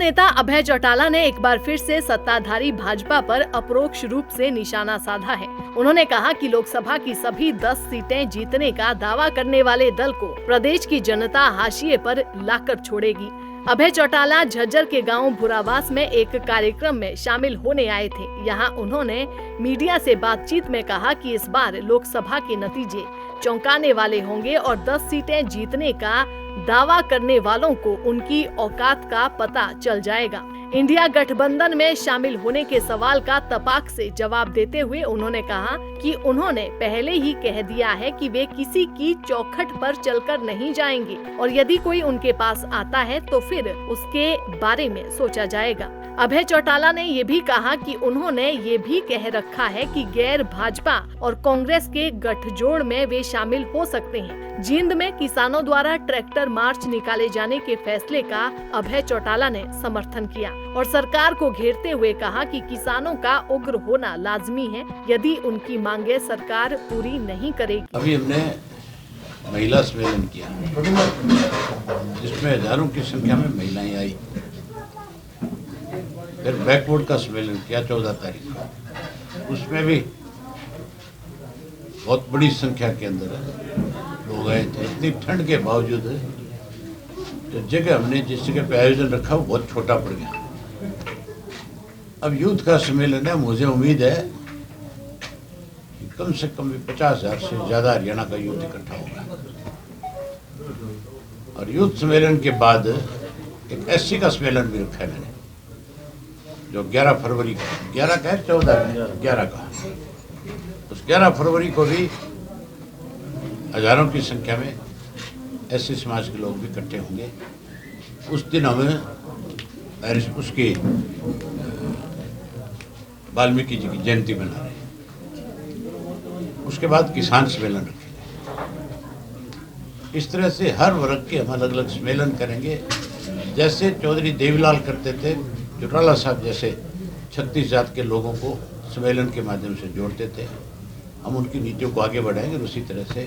नेता अभय चौटाला ने एक बार फिर से सत्ताधारी भाजपा पर अपरोक्ष रूप से निशाना साधा है। उन्होंने कहा कि लोकसभा की सभी 10 सीटें जीतने का दावा करने वाले दल को प्रदेश की जनता हाशिए पर लाकर छोड़ेगी। अभय चौटाला झज्जर के गांव भुरावास में एक कार्यक्रम में शामिल होने आए थे। यहां उन्होंने मीडिया से बातचीत में कहा कि इस बार लोकसभा के नतीजे चौंकाने वाले होंगे और 10 सीटें जीतने का दावा करने वालों को उनकी औकात का पता चल जाएगा। इंडिया गठबंधन में शामिल होने के सवाल का तपाक से जवाब देते हुए उन्होंने कहा कि उन्होंने पहले ही कह दिया है कि वे किसी की चौखट पर चलकर नहीं जाएंगे और यदि कोई उनके पास आता है तो फिर उसके बारे में सोचा जाएगा। अभय चौटाला ने ये भी कहा कि उन्होंने ये भी कह रखा है कि गैर भाजपा और कांग्रेस के गठजोड़ में वे शामिल हो सकते हैं। जींद में किसानों द्वारा ट्रैक्टर मार्च निकाले जाने के फैसले का अभय चौटाला ने समर्थन किया और सरकार को घेरते हुए कहा कि किसानों का उग्र होना लाजमी है यदि उनकी मांगे सरकार पूरी नहीं करेगी। अभी हमने महिला सम्मेलन किया जिसमें हजारों की संख्या में महिलाएं आई। फिर बैकवर्ड का सम्मेलन किया 14 तारीख को, उसमें भी बहुत बड़ी संख्या के अंदर लोग आए थे। इतनी ठंड के बावजूद जो जगह हमने जिस जगह पे आयोजन रखा वो बहुत छोटा पड़ गया। अब यूथ का सम्मेलन है, मुझे उम्मीद है कि कम से कम 50,000 से ज्यादा हरियाणा का यूथ इकट्ठा होगा। और यूथ सम्मेलन के बाद एक एससी का सम्मेलन भी रखा है मैंने, जो 11 फरवरी को, 11 का है 11 का, उस 11 फरवरी को भी हजारों की संख्या में ऐसे समाज के लोग भी इकट्ठे होंगे। उस दिन हम उसकी वाल्मीकि जी की जयंती मना रहे हैं। उसके बाद किसान सम्मेलन रखेंगे। इस तरह से हर वर्ग के हम अलग अलग सम्मेलन करेंगे। जैसे चौधरी देवीलाल करते थे, चौटाला साहब जैसे 36 जात के लोगों को सम्मेलन के माध्यम से जोड़ते थे, हम उनकी नीतियों को आगे बढ़ाएंगे और उसी तरह से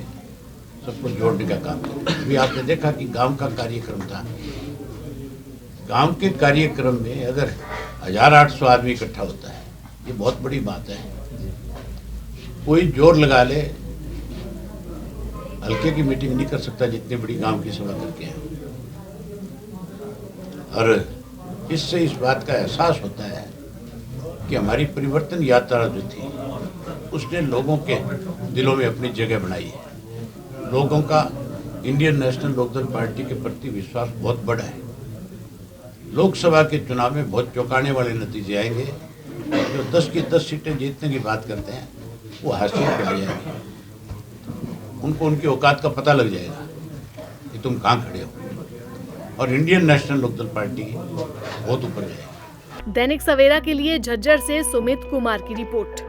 सबको जोड़ने का काम करेंगे। अभी आपने देखा कि गांव का कार्यक्रम था। गांव के कार्यक्रम में अगर 1800 आदमी इकट्ठा होता है, ये बहुत बड़ी बात है। कोई जोर लगा ले, हल्के की मीटिंग नहीं कर सकता जितनी बड़ी गांव की सभा करके है। और इससे इस बात का एहसास होता है कि हमारी परिवर्तन यात्रा जो थी उसने लोगों के दिलों में अपनी जगह बनाई है। लोगों का इंडियन नेशनल लोकदल पार्टी के प्रति विश्वास बहुत बड़ा है। लोकसभा के चुनाव में बहुत चौंकाने वाले नतीजे आएंगे। जो 10 की 10 सीटें जीतने की बात करते हैं वो हासिल पे आ जाएंगे। उनको उनकी औकात का पता लग जाएगा कि तुम कहाँ खड़े हो, और इंडियन नेशनल लोकदल पार्टी बहुत ऊपर जाएगी। दैनिक सवेरा के लिए झज्जर से सुमित कुमार की रिपोर्ट।